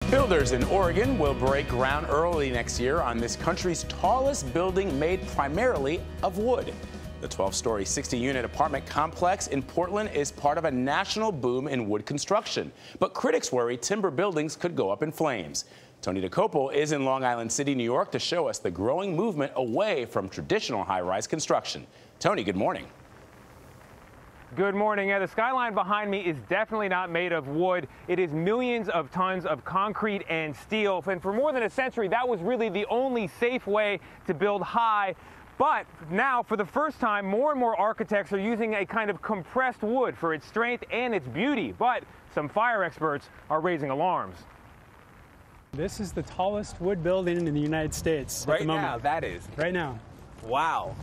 Builders in Oregon will break ground early next year on this country's tallest building made primarily of wood. The 12-story, 60-unit apartment complex in Portland is part of a national boom in wood construction. But critics worry timber buildings could go up in flames. Tony Dokoupil is in Long Island City, New York, to show us the growing movement away from traditional high-rise construction. Tony, good morning. Good morning. Yeah, the skyline behind me is definitely not made of wood. It is millions of tons of concrete and steel. And for more than a century, that was really the only safe way to build high. But now, for the first time, more and more architects are using a kind of compressed wood for its strength and its beauty. But some fire experts are raising alarms. This is the tallest wood building in the United States at the moment. Right now, that is. Right now. Wow.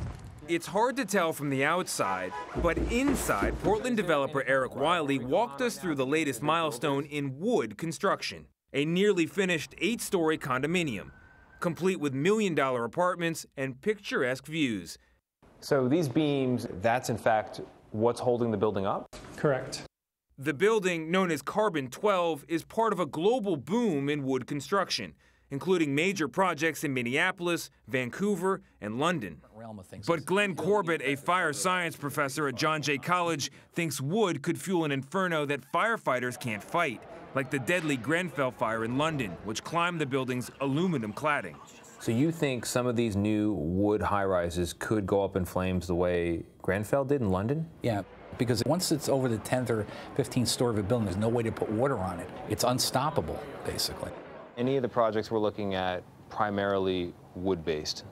It's hard to tell from the outside, but inside, Portland developer Eric Wiley walked us through the latest milestone in wood construction, a nearly finished 8-story condominium, complete with million-dollar apartments and picturesque views. So these beams, that's in fact what's holding the building up? Correct. The building, known as Carbon 12, is part of a global boom in wood construction, including major projects in Minneapolis, Vancouver, and London. But Glenn Corbett, a fire science professor at John Jay College, thinks wood could fuel an inferno that firefighters can't fight, like the deadly Grenfell fire in London, which climbed the building's aluminum cladding. So you think some of these new wood high-rises could go up in flames the way Grenfell did in London? Yeah, because once it's over the 10th or 15th story of a building, there's no way to put water on it. It's unstoppable, basically. Any of the projects we're looking at primarily wood-based?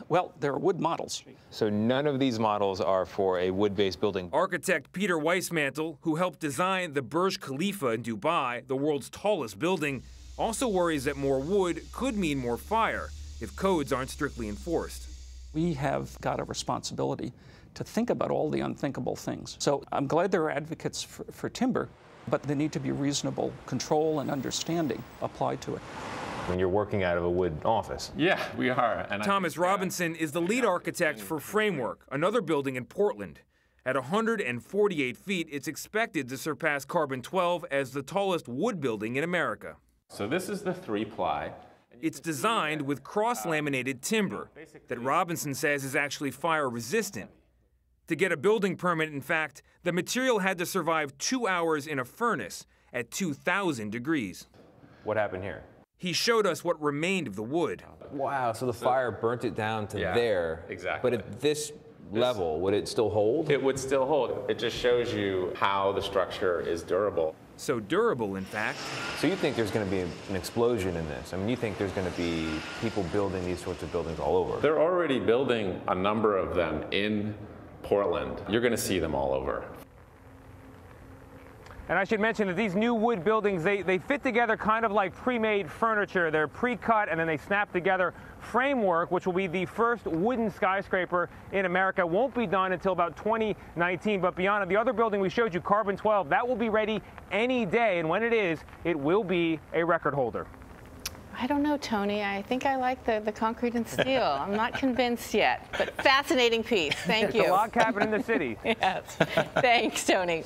Well, there are wood models. So none of these models are for a wood-based building. Architect Peter Weissmantel, who helped design the Burj Khalifa in Dubai, the world's tallest building, also worries that more wood could mean more fire if codes aren't strictly enforced. We have got a responsibility to think about all the unthinkable things. So I'm glad there are advocates for timber, but there need to be reasonable control and understanding applied to it. When you're working out of a wood office. Yeah, we are. And Thomas Robinson is the lead architect for Framework, another building in Portland. At 148 feet, it's expected to surpass Carbon 12 as the tallest wood building in America. So this is the 3-ply. It's designed with cross-laminated timber that Robinson says is actually fire-resistant. To get a building permit, in fact, the material had to survive 2 hours in a furnace at 2,000 degrees. What happened here? He showed us what remained of the wood. Wow, so the fire burnt it down to there. Exactly. But at this level, would it still hold? It would still hold. It just shows you how the structure is durable. So durable, in fact. So you think there's going to be an explosion in this? I mean, you think there's going to be people building these sorts of buildings all over? They're already building a number of them in Portland. You're going to see them all over. And I should mention that these new wood buildings, they fit together kind of like pre-made furniture. They're pre-cut and then they snap together. Framework, which will be the first wooden skyscraper in America, won't be done until about 2019. But beyond it, the other building we showed you, Carbon 12, that will be ready any day. And when it is, it will be a record holder. I don't know, Tony. I think I like the concrete and steel. I'm not convinced yet, but fascinating piece. Thank you. It's a log cabin in the city. Yes. Thanks, Tony.